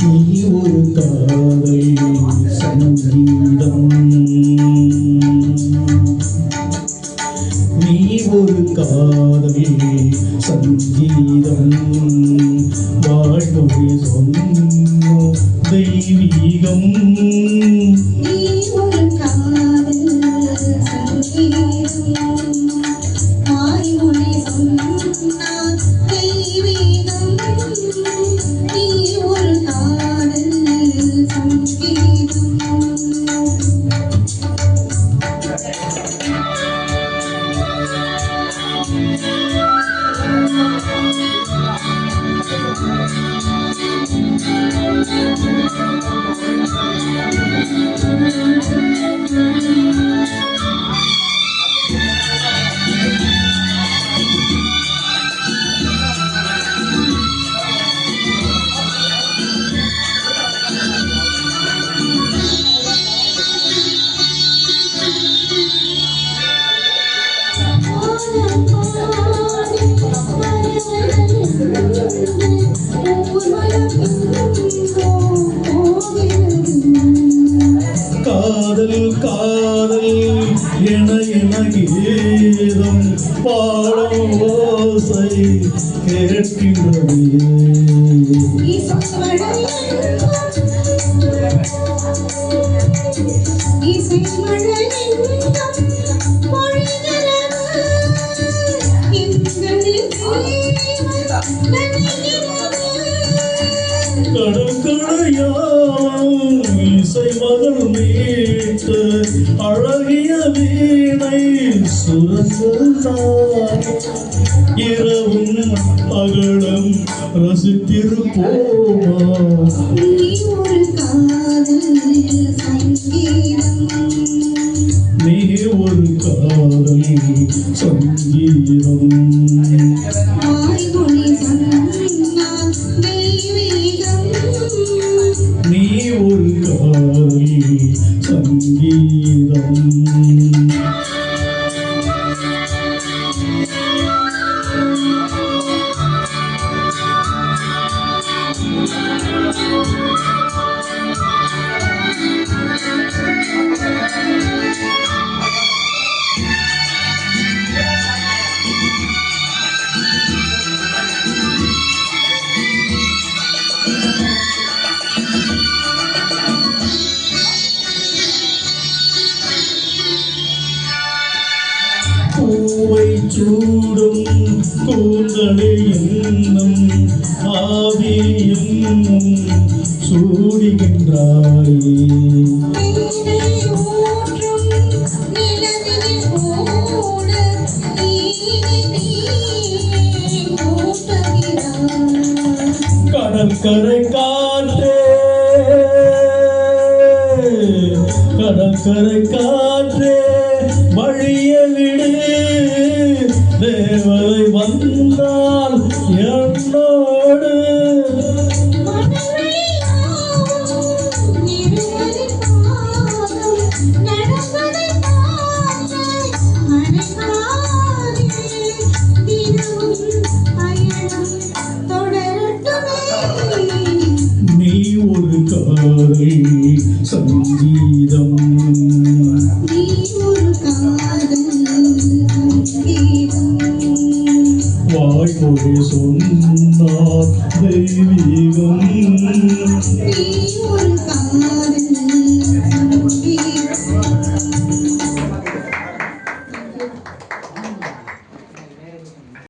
நீ ஒரு காதல் சங்கீதம், நீ ஒரு காதல் சங்கீதம், வாழ்மொழி சொன்ன தெய்வீகம். நீ ஒரு காதல் சங்கீதம், வாழ்மொழி சொன்ன தெய்வீகம். நீ ஒரு காதல் சங்கீதம். காதல் காதல் என கீதம் பாடும் ஓசை கேட்கின்றது. கடற்கரையாம் இசை மகள் மீட்டு அழகிய வீணை சுரந்தான். இரவும் பகலும் ரசித்திருப்போமா. நீ ஒரு காதல் சங்கீதம், நீ ஒரு காதல் சங்கீதம், வாழ்மொழி சொன்ன தெய்வீகம். நீ ஒரு காதல் சங்கீதம். பூவை சூடும் கூந்தலை என்னும் ஆவி என்னும் சூடுகின்றாய். கடற்கரை காற்றே, கடற்கரை காற்றே வழிய விடு. தேவதை வந்தால் என்னோடு. நீ ஒரு காதல் சங்கீதம், நீ ஒரு காதல் சங்கீதம், வாழ்மொழி சொன்னார் தெய்வீகம். நீ ஒரு காதல்